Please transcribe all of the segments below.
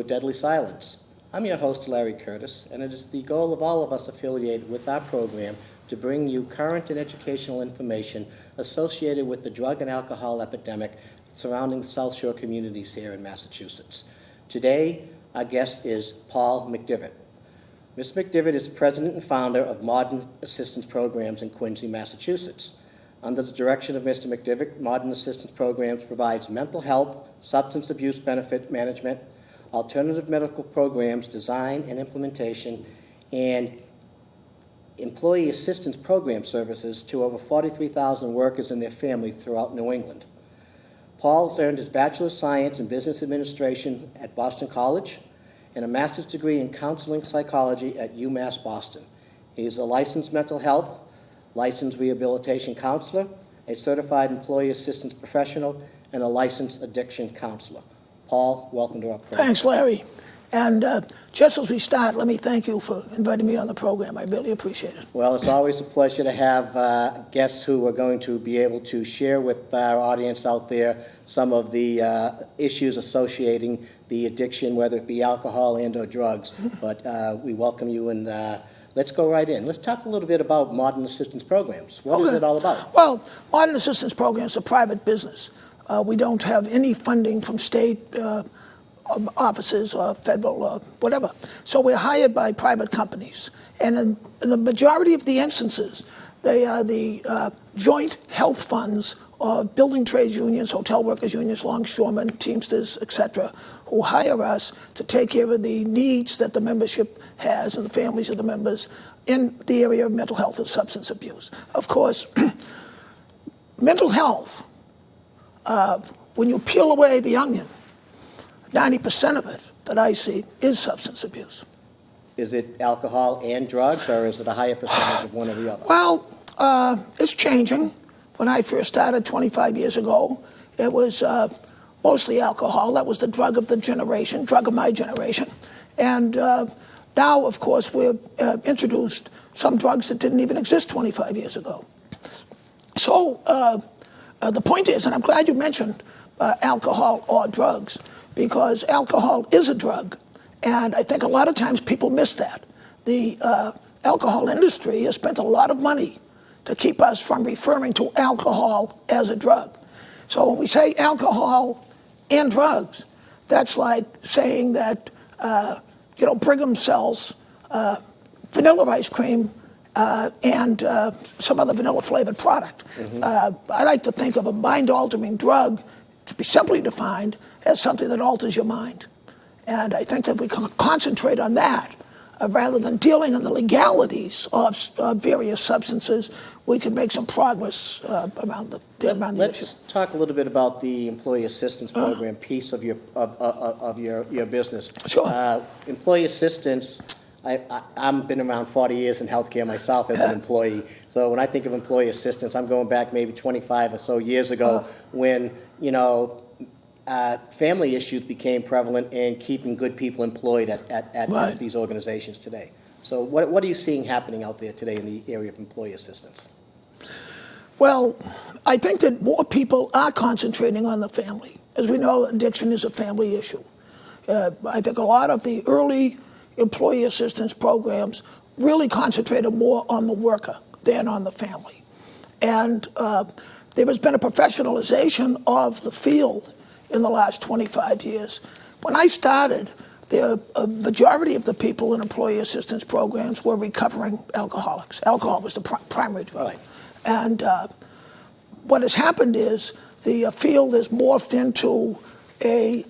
a deadly silence. I'm your host, Larry Curtis, and it is the goal of all of us affiliated with our program to bring you current and educational information associated with the drug and alcohol epidemic surrounding the South Shore communities here in Massachusetts. Today, our guest is Paul McDevitt. Mr. McDevitt is president and founder of Modern Assistance Programs in Quincy, Massachusetts. Under the direction of Mr. McDevitt, Modern Assistance Programs provides mental health, substance abuse benefit management, alternative medical programs, design and implementation, and employee assistance program services to over 43,000 workers and their families throughout New England. Paul has earned his Bachelor of Science in Business Administration at Boston College and a master's degree in counseling psychology at UMass Boston. He is a licensed mental health, licensed rehabilitation counselor, a certified employee assistance professional, and a licensed addiction counselor. Paul, welcome to our program. Thanks, Larry. And just as we start, let me thank you for inviting me on the program. I really appreciate it. Well, it's always a pleasure to have guests who are going to be able to share with our audience out there some of the issues associating the addiction, whether it be alcohol and or drugs. But we welcome you, and let's go right in. Let's talk a little bit about Modern Assistance Programs. What is it all about? Well, Modern Assistance Programs is a private business. We don't have any funding from state offices or federal or whatever. So we're hired by private companies. And in the majority of the instances, they are the joint health funds of building trades unions, hotel workers unions, longshoremen, Teamsters, etc., who hire us to take care of the needs that the membership has and the families of the members in the area of mental health and substance abuse. Of course, mental health, when you peel away the onion, 90% of it that I see is substance abuse. Is it alcohol and drugs, or is it a higher percentage of one or the other? Well, it's changing. When I first started 25 years ago, it was mostly alcohol. That was the drug of the generation, drug of my generation. And now, of course, we've introduced some drugs that didn't even exist 25 years ago. So the point is, and I'm glad you mentioned alcohol or drugs, because alcohol is a drug, and I think a lot of times people miss that. The alcohol industry has spent a lot of money to keep us from referring to alcohol as a drug. So when we say alcohol and drugs, that's like saying that Brigham sells vanilla ice cream and some other vanilla-flavored product. Mm-hmm. I like to think of a mind-altering drug to be simply defined as something that alters your mind. And I think that we can concentrate on that rather than dealing in the legalities of various substances. We can make some progress around the issue. Let's talk a little bit about the employee assistance program piece of your business. Sure. Employee assistance, I've been around 40 years in healthcare myself as an employee. So when I think of employee assistance, I'm going back maybe 25 or so years ago when, family issues became prevalent in keeping good people employed at these organizations today. So what are you seeing happening out there today in the area of employee assistance? Well, I think that more people are concentrating on the family. As we know, addiction is a family issue. I think a lot of the early employee assistance programs really concentrated more on the worker than on the family. And there has been a professionalization of the field in the last 25 years. When I started, a majority of the people in employee assistance programs were recovering alcoholics. Alcohol was the primary drug. Right. And what has happened is the field has morphed into a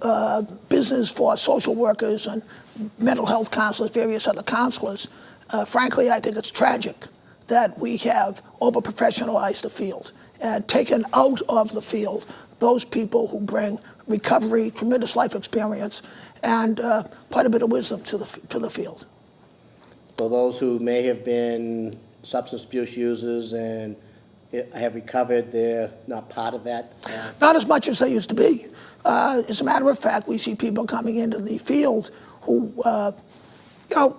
business for social workers and mental health counselors, various other counselors. Frankly, I think it's tragic that we have over-professionalized the field and taken out of the field those people who bring recovery, tremendous life experience, and quite a bit of wisdom to the field. So those who may have been substance abuse users and have recovered, they're not part of that? Not as much as they used to be. As a matter of fact, we see people coming into the field who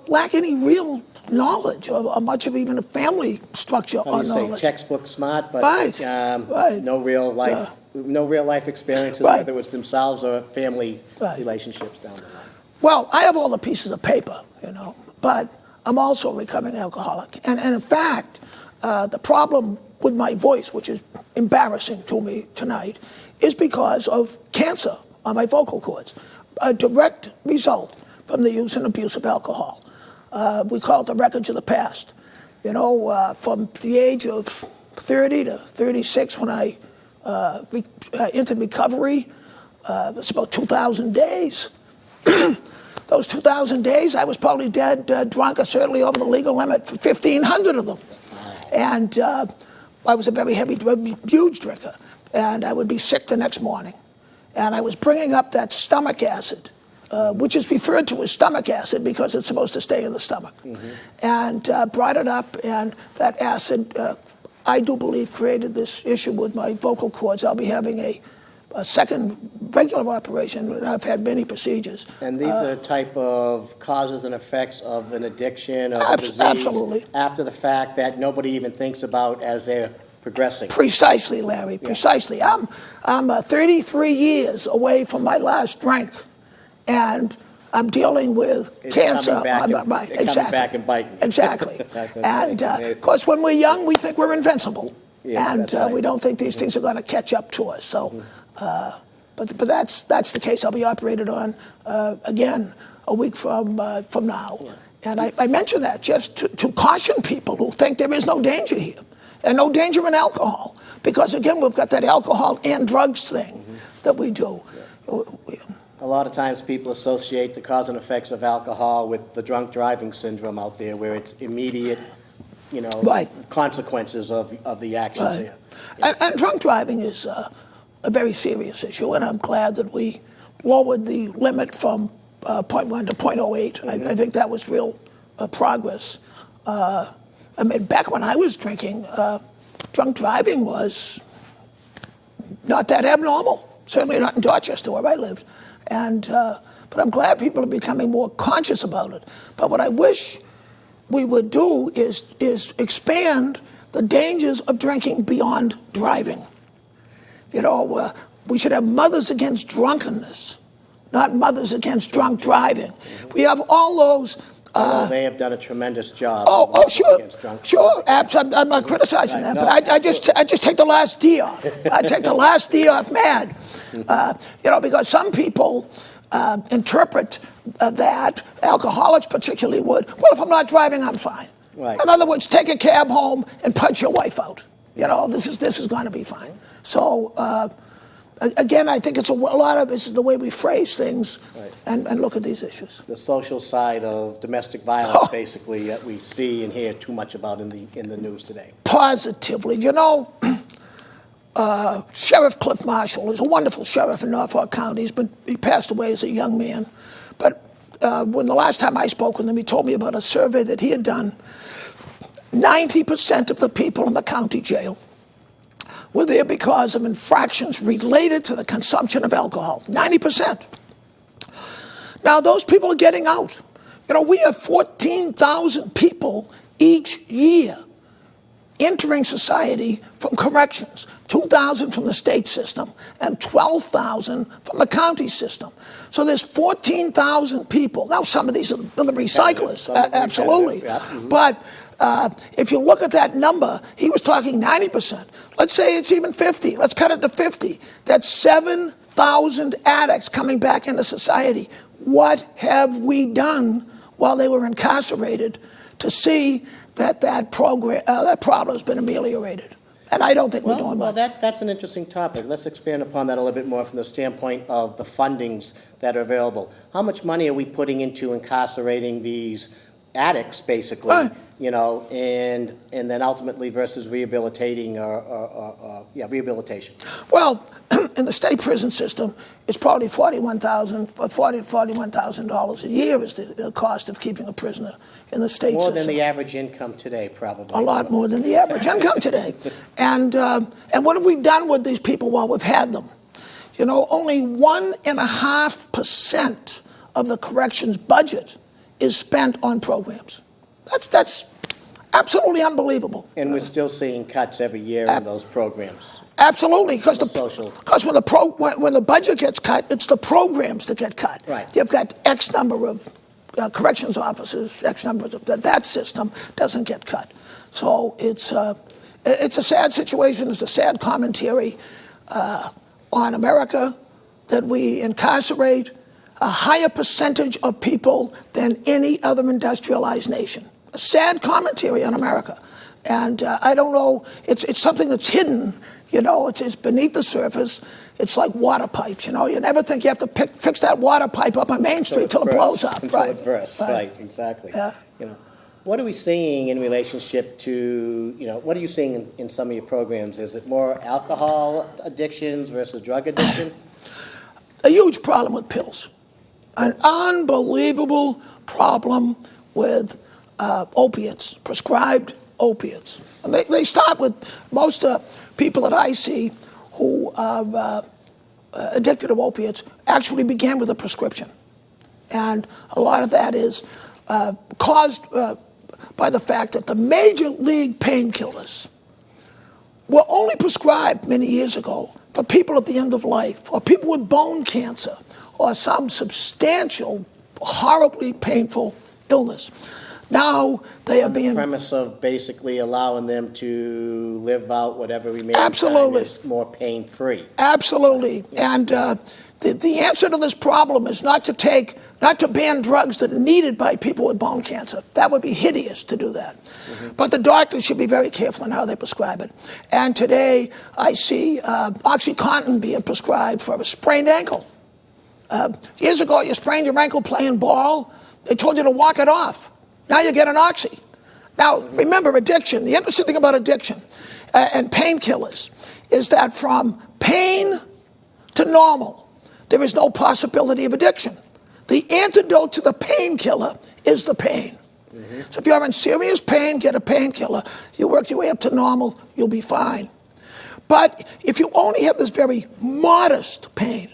lack any real knowledge or much of even a family structure or knowledge. Say textbook smart, but right. no real life experiences, whether it's themselves or family relationships down the line. Well, I have all the pieces of paper, but I'm also a recovering alcoholic. And in fact, the problem with my voice, which is embarrassing to me tonight, is because of cancer on my vocal cords, a direct result from the use and abuse of alcohol. We call it the wreckage of the past. From the age of 30 to 36 when I entered recovery, it's about 2,000 days. Those 2,000 days, I was probably dead drunk or certainly over the legal limit for 1,500 of them. And I was a very huge drinker. And I would be sick the next morning. And I was bringing up that stomach acid, which is referred to as stomach acid because it's supposed to stay in the stomach. And brought it up, and that acid, I do believe, created this issue with my vocal cords. I'll be having a second regular operation, and I've had many procedures. And these are the type of causes and effects of an addiction, of a disease, absolutely, after the fact that nobody even thinks about as they're progressing. Precisely, Larry, precisely. I'm 33 years away from my last drink, and I'm dealing with cancer. Coming back and biting. Exactly. And of course, when we're young, we think we're invincible. Yes, and right. we don't think these things are going to catch up to us. So, but that's the case. I'll be operated on again a week from now. Yeah. And I mention that just to caution people who think there is no danger here, and no danger in alcohol, because again we've got that alcohol and drugs thing that we do. Yeah. A lot of times people associate the cause and effects of alcohol with the drunk driving syndrome out there, where it's immediate, right, consequences of the actions here. And drunk driving is a very serious issue, and I'm glad that we lowered the limit from 0.1 to 0.08. I think that was real progress. I mean, back when I was drinking, drunk driving was not that abnormal. Certainly not in Dorchester, where I lived. And but I'm glad people are becoming more conscious about it. But what I wish we would do is expand the dangers of drinking beyond driving. We should have mothers against drunkenness, not mothers against drunk driving. We have all those. They have done a tremendous job. Sure. I'm not criticizing that, but I just take the last D off. I take the last D off mad. Because some people interpret that, alcoholics particularly would, well, if I'm not driving, I'm fine. Right. In other words, take a cab home and punch your wife out. This is going to be fine. So, again, I think a lot of it's the way we phrase things, right, and look at these issues. The social side of domestic violence, basically, that we see and hear too much about in the news today. Positively. Sheriff Cliff Marshall is a wonderful sheriff in Norfolk County. He passed away as a young man. But when the last time I spoke with him, he told me about a survey that he had done. 90% of the people in the county jail were there because of infractions related to the consumption of alcohol. 90%. Now, those people are getting out. We have 14,000 people each year entering society from corrections, 2,000 from the state system, and 12,000 from the county system. So there's 14,000 people. Now, some of these are the recyclers, absolutely. Yeah. Mm-hmm. But if you look at that number, he was talking 90%. Let's say it's even 50. Let's cut it to 50. That's 7,000 addicts coming back into society. What have we done while they were incarcerated to see that problem has been ameliorated? And I don't think we're doing much. Well, that's an interesting topic. Let's expand upon that a little bit more from the standpoint of the fundings that are available. How much money are we putting into incarcerating these addicts, basically, right, and then ultimately versus rehabilitating rehabilitation? Well, in the state prison system, it's probably $41,000 a year is the cost of keeping a prisoner in the state system. More than the average income today, probably. A lot more than the average income today. And what have we done with these people while we've had them? Only 1.5% of the corrections budget is spent on programs. That's Absolutely unbelievable. And we're still seeing cuts every year in those programs. Absolutely, because when the budget gets cut, it's the programs that get cut. Right. You've got X number of corrections officers, X number of that system doesn't get cut. So it's a sad situation. It's a sad commentary on America that we incarcerate a higher percentage of people than any other industrialized nation. A sad commentary on America. And I don't know, it's something that's hidden, it's beneath the surface. It's like water pipes, you never think you have to fix that water pipe up on Main Street till it blows up. Until it bursts, right, exactly. Yeah. What are we seeing in relationship to, what are you seeing in some of your programs? Is it more alcohol addictions versus drug addiction? A huge problem with pills. An unbelievable problem with opiates, prescribed opiates. And they start with most people that I see who are addicted to opiates actually began with a prescription. And a lot of that is caused by the fact that the major league painkillers were only prescribed many years ago for people at the end of life, or people with bone cancer, or some substantial, horribly painful illness. Now they are being... The premise of basically allowing them to live out whatever remaining Absolutely. time is more pain-free. Absolutely. And the answer to this problem is not to ban drugs that are needed by people with bone cancer. That would be hideous to do that. Mm-hmm. But the doctors should be very careful in how they prescribe it. And today I see OxyContin being prescribed for a sprained ankle. Years ago, you sprained your ankle playing ball. They told you to walk it off. Now you get an oxy. Now, remember, addiction, the interesting thing about addiction and painkillers is that from pain to normal, there is no possibility of addiction. The antidote to the painkiller is the pain. Mm-hmm. So if you're in serious pain, get a painkiller. You work your way up to normal, you'll be fine. But if you only have this very modest pain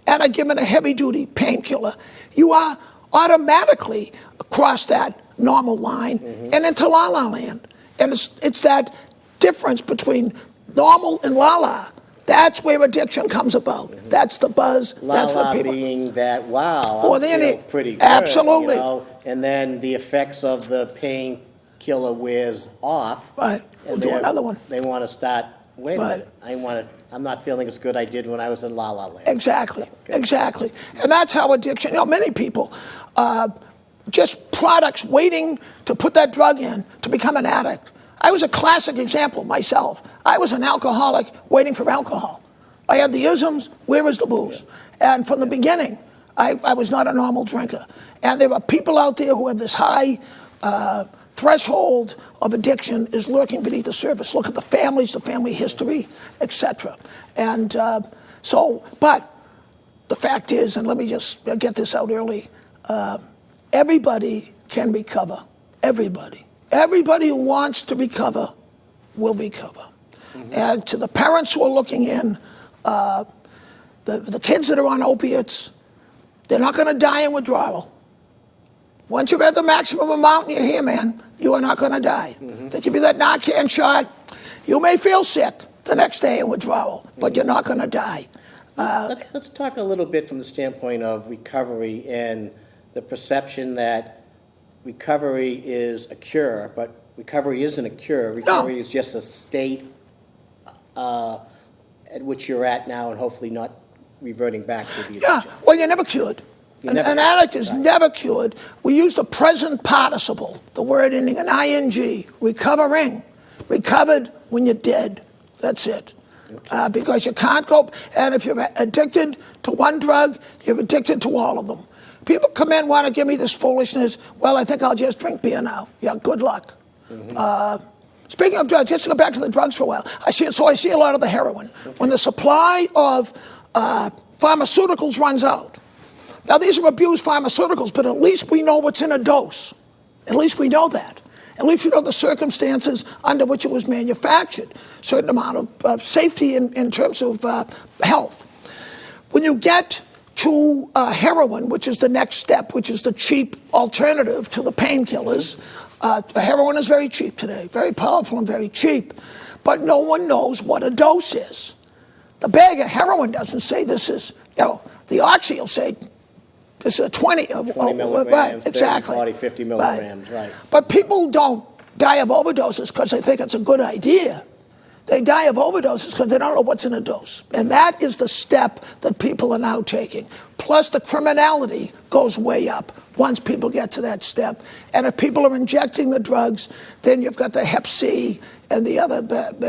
and are given a heavy-duty painkiller, you are automatically across that normal line and into la-la land. And it's that difference between normal and la-la. That's where addiction comes about. That's the buzz. That's what people... being that, wow, I feel pretty good. Absolutely. And then the effects of the painkiller wears off. Right. We'll do another one. They want to start, wait a minute, I'm not feeling as good I did when I was in la-la land. Exactly. Okay. Exactly. And that's how addiction, many people, just products waiting to put that drug in to become an addict. I was a classic example myself. I was an alcoholic waiting for alcohol. I had the isms, where is the booze? And from the beginning, I was not a normal drinker. And there are people out there who have this high threshold of addiction is lurking beneath the surface. Look at the families, the family history, etc. And but the fact is, and let me just get this out early, everybody can recover. Everybody. Everybody who wants to recover will recover. Mm-hmm. And to the parents who are looking in, the kids that are on opiates, they're not going to die in withdrawal. Once you've had the maximum amount in your hair, man, you are not going to die. Mm-hmm. They give you that Narcan shot. You may feel sick the next day in withdrawal, but you're not going to die. Let's talk a little bit from the standpoint of recovery and the perception that recovery is a cure, but recovery isn't a cure. Recovery is just a state at which you're at now and hopefully not reverting back to the addiction. Yeah, well, you're never cured. An addict is never cured. We use the present participle, the word ending in ing, recovering. Recovered when you're dead. That's it. Okay. Because you can't go, and if you're addicted to one drug, you're addicted to all of them. People come in, want to give me this foolishness. Well, I think I'll just drink beer now. Yeah, good luck. Mm-hmm. Speaking of drugs, just to go back to the drugs for a while. I see a lot of the heroin. Okay. When the supply of pharmaceuticals runs out. Now, these are abused pharmaceuticals, but at least we know what's in a dose. At least we know that. At least we know the circumstances under which it was manufactured. Certain amount of safety in terms of health. When you get to heroin, which is the next step, which is the cheap alternative to the painkillers, Heroin is very cheap today, very powerful and very cheap. But no one knows what a dose is. The bag of heroin doesn't say this is, the oxy will say this is a 20 milligrams, right, exactly. 30, 40, 50 milligrams, right. But people don't die of overdoses because they think it's a good idea. They die of overdoses because they don't know what's in a dose. And that is the step that people are now taking. Plus, the criminality goes way up once people get to that step. And if people are injecting the drugs, then you've got the Hep C and the other,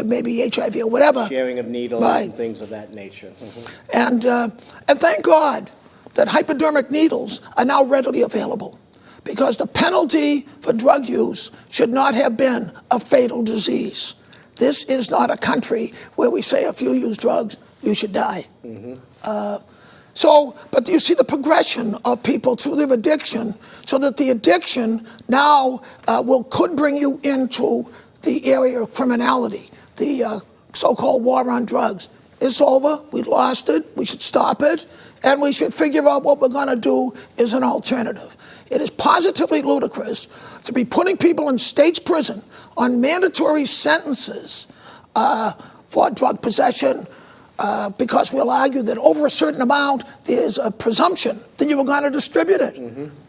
maybe HIV or whatever. Sharing of needles and things of that nature. And thank God that hypodermic needles are now readily available, because the penalty for drug use should not have been a fatal disease. This is not a country where we say if you use drugs, you should die. But you see the progression of people through their addiction, so that the addiction now could bring you into the area of criminality, the so-called war on drugs. It's over. We lost it. We should stop it. And we should figure out what we're going to do is an alternative. It is positively ludicrous to be putting people in state's prison on mandatory sentences for drug possession, because we'll argue that over a certain amount, there's a presumption that you were going to distribute it.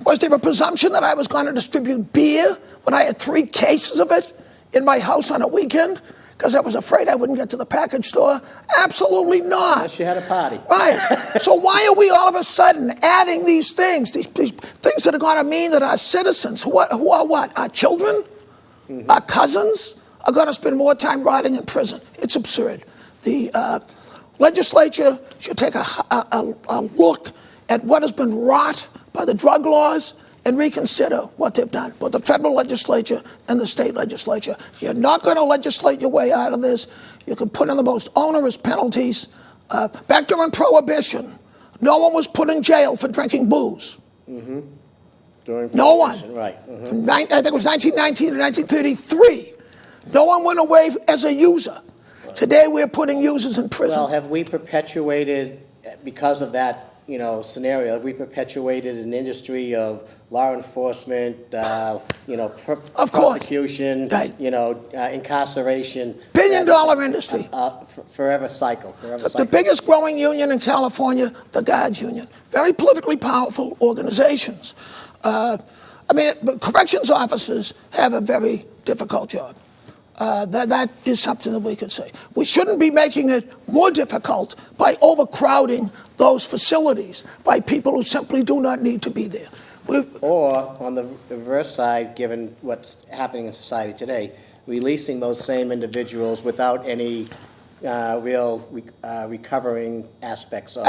Was there a presumption that I was going to distribute beer when I had 3 cases of it in my house on a weekend because I was afraid I wouldn't get to the package store? Absolutely not. Unless you had a party. Right. So why are we all of a sudden adding these things that are going to mean that our citizens, who are what? Our children? Our cousins are going to spend more time rotting in prison? It's absurd. The legislature should take a look at what has been wrought by the drug laws and reconsider what they've done, both the federal legislature and the state legislature. You're not going to legislate your way out of this. You can put in the most onerous penalties. Back during Prohibition, no one was put in jail for drinking booze. No one. Right. I think it was 1919 to 1933. No one went away as a user. Today we're putting users in prison. Well, have we perpetuated, because of that scenario, have we perpetuated an industry of law enforcement, prosecution, incarceration? Billion-dollar industry. Forever cycle. The biggest growing union in California, the Guards Union. Very politically powerful organizations. Corrections officers have a very difficult job. That is something that we could say. We shouldn't be making it more difficult by overcrowding those facilities by people who simply do not need to be there. Or, on the reverse side, given what's happening in society today, releasing those same individuals without any real recovering aspects of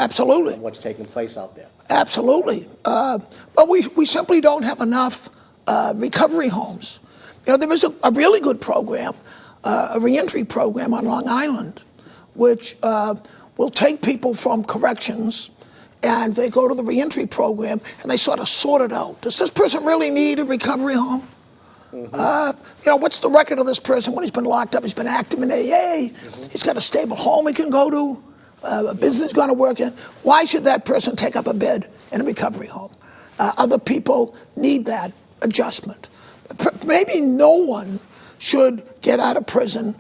what's taking place out there. Absolutely. But we simply don't have enough recovery homes. There is a really good program, a reentry program on Long Island, which will take people from corrections, and they go to the reentry program, and they sort of sort it out. Does this person really need a recovery home? What's the record of this person when he's been locked up? He's been active in AA. He's got a stable home he can go to. A business is going to work in. Why should that person take up a bed in a recovery home? Other people need that adjustment. Maybe no one should get out of prison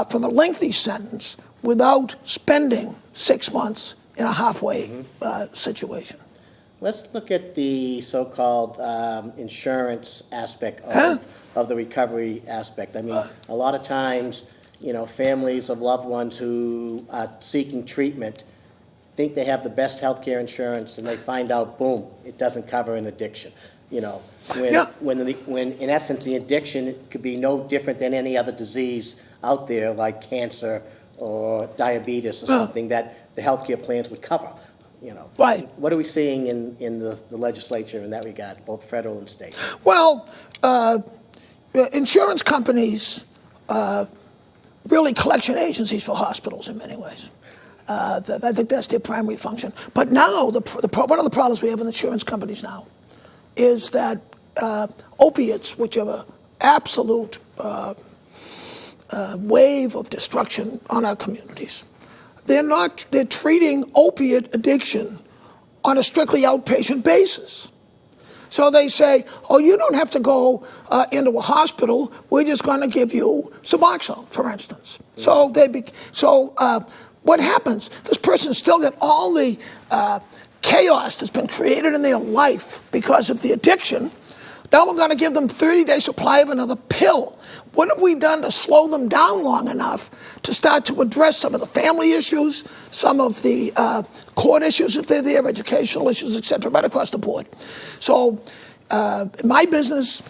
from a lengthy sentence without spending 6 months in a halfway situation. Let's look at the so-called insurance aspect of the recovery aspect. I mean, a lot of times, families of loved ones who are seeking treatment think they have the best health care insurance, and they find out, boom, it doesn't cover an addiction. When in essence the addiction could be no different than any other disease out there, like cancer or diabetes or something that the healthcare plans would cover. Right. What are we seeing in the legislature in that regard, both federal and state? Well, insurance companies really collection agencies for hospitals in many ways. I think that's their primary function. But now, one of the problems we have with insurance companies now is that opiates, which are an absolute wave of destruction on our communities, they're treating opiate addiction on a strictly outpatient basis. So they say, oh, you don't have to go into a hospital. We're just going to give you Suboxone, for instance. So what happens? This person still got all the chaos that's been created in their life because of the addiction. Now we're going to give them 30-day supply of another pill. What have we done to slow them down long enough to start to address some of the family issues, some of the court issues if they're there, educational issues, et cetera, right across the board? So in my business,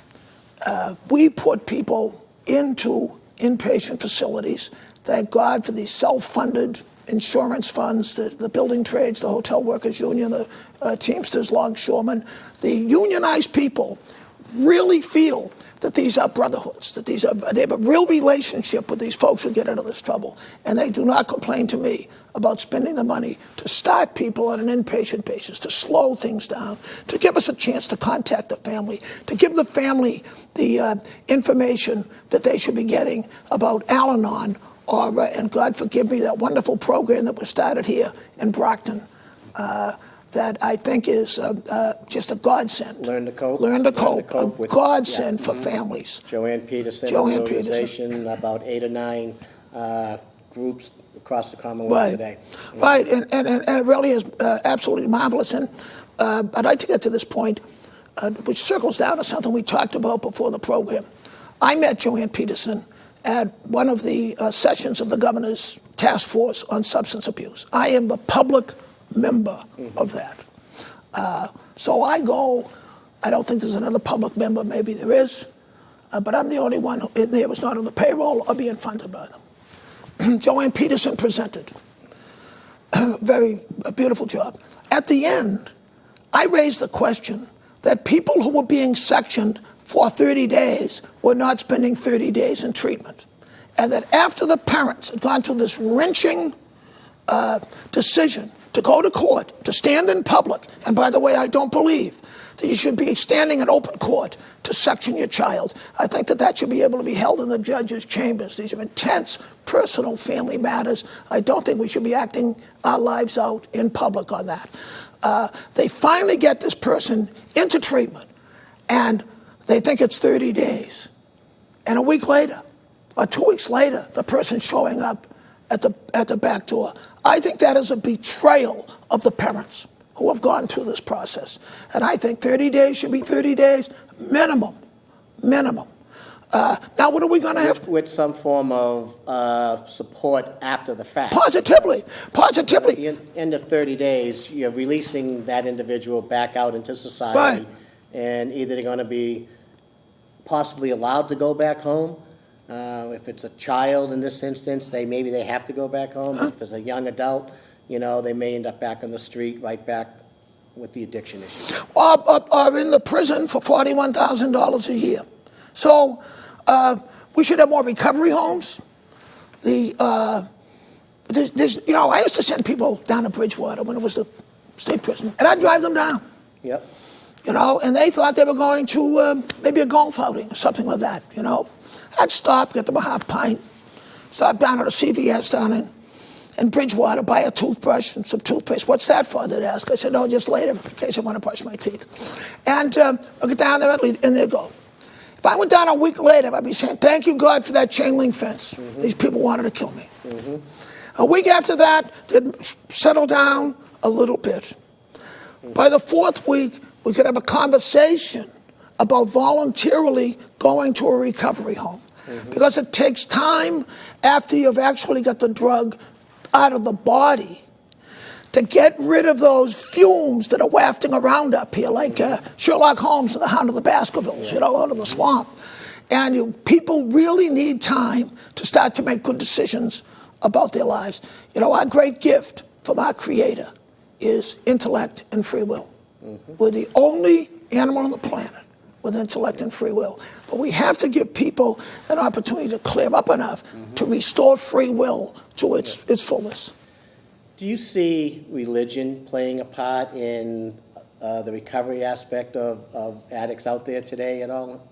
we put people into inpatient facilities. Thank God for these self-funded insurance funds, the building trades, the hotel workers union, the Teamsters, longshoremen. The unionized people really feel that these are brotherhoods, that they have a real relationship with these folks who get out of this trouble. And they do not complain to me about spending the money to start people on an inpatient basis, to slow things down, to give us a chance to contact the family, to give the family the information that they should be getting about Al-Anon, or, and God forgive me, that wonderful program that was started here in Brockton, that I think is just a godsend. Learn to cope. Learn to cope. A with, godsend for families. Joanne Peterson, organization, about 8 or 9 groups across the Commonwealth today. Right, and it really is absolutely marvelous. And I'd like to get to this point, which circles down to something we talked about before the program. I met Joanne Peterson at one of the sessions of the governor's task force on substance abuse. I am the public member of that. So I go, I don't think there's another public member, maybe there is, but I'm the only one in there who's not on the payroll or being funded by them. Joanne Peterson presented. A beautiful job. At the end, I raised the question that people who were being sectioned for 30 days were not spending 30 days in treatment. And that after the parents had gone through this wrenching decision to go to court, to stand in public, and by the way, I don't believe that you should be standing in open court to section your child. I think that should be able to be held in the judge's chambers. These are intense personal family matters. I don't think we should be acting our lives out in public on that. They finally get this person into treatment, and they think it's 30 days. And a week later, or 2 weeks later, the person's showing up at the back door. I think that is a betrayal of the parents who have gone through this process. And I think 30 days should be 30 days minimum. Minimum. Now, what are we going to have? With some form of support after the fact. Positively. Positively. At the end of 30 days, you're releasing that individual back out into society. Right. And either they're going to be possibly allowed to go back home. If it's a child in this instance, maybe they have to go back home. If it's a young adult, they may end up back on the street, right back with the addiction issue. Or in the prison for $41,000 a year. So we should have more recovery homes. I used to send people down to Bridgewater when it was the state prison, and I'd drive them down. Yep. And they thought they were going to maybe a golf outing or something like that, I'd stop, get them a half pint, stop down at a CVS down in Bridgewater, buy a toothbrush and some toothpaste. What's that for, they'd ask. I said, no, just later, in case I want to brush my teeth. And I'll get down there and they'd go. If I went down a week later, I'd be saying, thank you, God, for that chain link fence. These people wanted to kill me. A week after that, they'd settle down a little bit. By the 4th week, we could have a conversation about voluntarily going to a recovery home. Because it takes time after you've actually got the drug out of the body to get rid of those fumes that are wafting around up here, like Sherlock Holmes and the Hound of the Baskervilles, out of the swamp. And people really need time to start to make good decisions about their lives. Our great gift from our Creator is intellect and free will. We're the only animal on the planet with intellect and free will. But we have to give people an opportunity to clear up enough to restore free will to its fullness. Do you see religion playing a part in the recovery aspect of addicts out there today at all?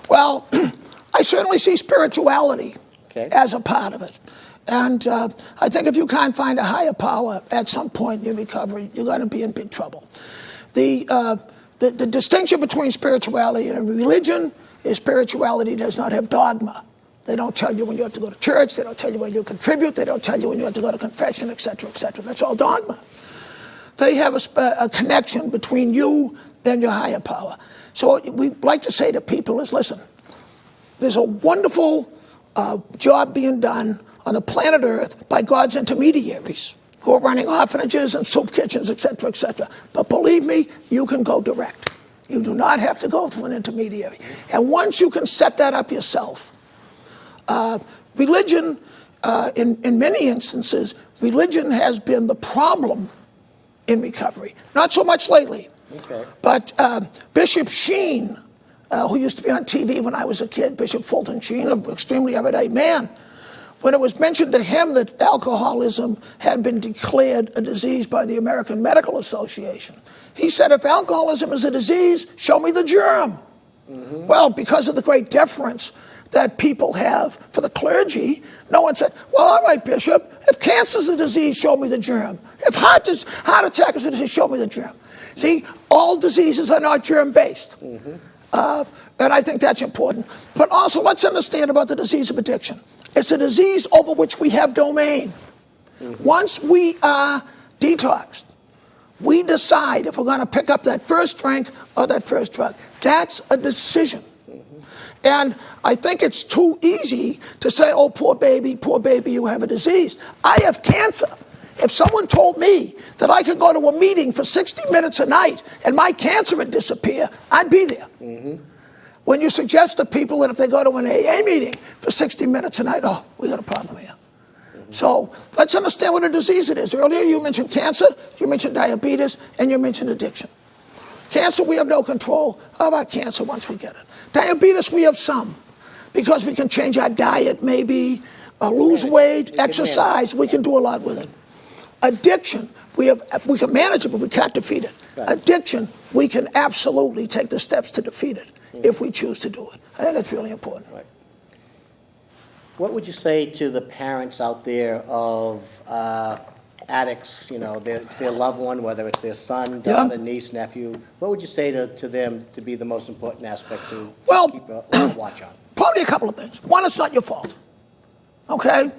Well, I certainly see spirituality as a part of it. And I think if you can't find a higher power at some point in your recovery, you're going to be in big trouble. The the distinction between spirituality and religion is spirituality does not have dogma. They don't tell you when you have to go to church. They don't tell you when you contribute. They don't tell you when you have to go to confession, et cetera, et cetera. That's all dogma. They have a connection between you and your higher power. So what we like to say to people is, listen, there's a wonderful job being done on the planet Earth by God's intermediaries who are running orphanages and soup kitchens, et cetera, et cetera. But believe me, you can go direct. You do not have to go through an intermediary. And once you can set that up yourself, religion, in many instances, religion has been the problem in recovery. Not so much lately. Okay. But Bishop Sheen, who used to be on TV when I was a kid, Bishop Fulton Sheen, an extremely erudite man, when it was mentioned to him that alcoholism had been declared a disease by the American Medical Association, he said, if alcoholism is a disease, show me the germ. Mm-hmm. Well, because of the great deference that people have for the clergy, no one said, well, all right, Bishop, if cancer is a disease, show me the germ. If heart attack is a disease, show me the germ. See, all diseases are not germ-based. Mm-hmm. And I think that's important. But also, let's understand about the disease of addiction. It's a disease over which we have domain. Mm-hmm. Once we are detoxed, we decide if we're going to pick up that first drink or that first drug. That's a decision. Mm-hmm. And I think it's too easy to say, oh, poor baby, you have a disease. I have cancer. If someone told me that I could go to a meeting for 60 minutes a night and my cancer would disappear, I'd be there. Mm-hmm. When you suggest to people that if they go to an AA meeting for 60 minutes a night, oh, we got a problem here. Mm-hmm. So let's understand what a disease it is. Earlier you mentioned cancer, you mentioned diabetes, and you mentioned addiction. Cancer, we have no control about cancer once we get it. Diabetes, we have some, because we can change our diet maybe, lose weight, exercise, we can do a lot with it. Addiction, we can manage it, but we can't defeat it. Right. Addiction, we can absolutely take the steps to defeat it if we choose to do it. I think that's really important. Right. What would you say to the parents out there of addicts, you know, their loved one, whether it's their son, daughter, niece, nephew? What would you say to them to be the most important aspect to keep a watch on? Probably a couple of things. One, it's not your fault. Okay?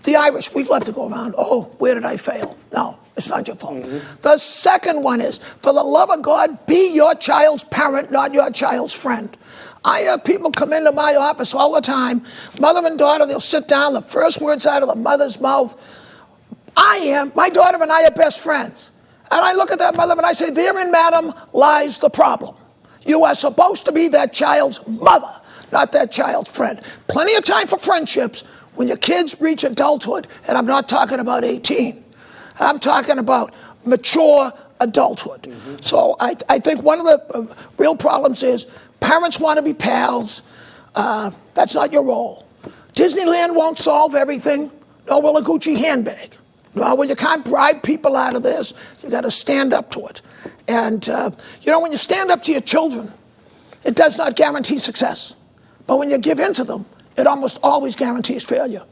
The Irish, we'd love to go around, oh, where did I fail? No, it's not your fault. Mm-hmm. The second one is, for the love of God, be your child's parent, not your child's friend. I have people come into my office all the time, mother and daughter, they'll sit down, the first words out of the mother's mouth, my daughter and I are best friends. And I look at that mother and I say, therein, madam, lies the problem. You are supposed to be that child's mother, not that child's friend. Plenty of time for friendships when your kids reach adulthood, and I'm not talking about 18. I'm talking about mature adulthood. Mm-hmm. So I think one of the real problems is parents want to be pals. That's not your role. Disneyland won't solve everything. Nor will a Gucci handbag. No, well, you can't bribe people out of this. You got to stand up to it. And, when you stand up to your children, it does not guarantee success. But when you give in to them, it almost always guarantees failure.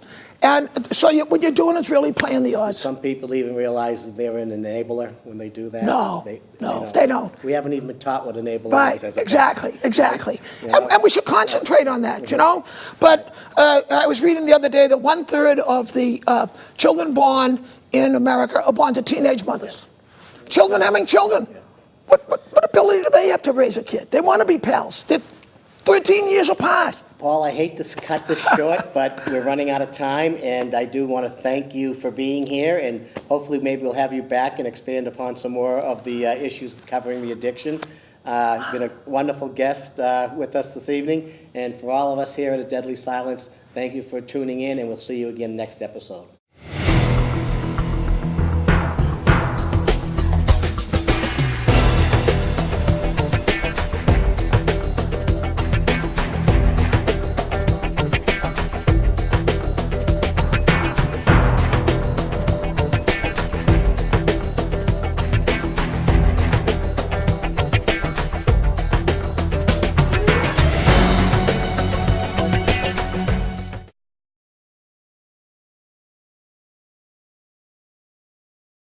And so what you're doing is really playing the odds. Some people even realize that they're an enabler when they do that. No, they don't. We haven't even been taught what enabler is. Right, exactly. And we should concentrate on that, you know. But I was reading the other day that 1/3 of the children born in America are born to teenage mothers. Yeah. Children having children. Yeah. What ability do they have to raise a kid? They want to be pals. They're 13 years apart. Paul, I hate to cut this short, but we're running out of time, and I do want to thank you for being here, and hopefully maybe we'll have you back and expand upon some more of the issues covering the addiction. You've been a wonderful guest with us this evening, and for all of us here at A Deadly Silence, thank you for tuning in, and we'll see you again next episode.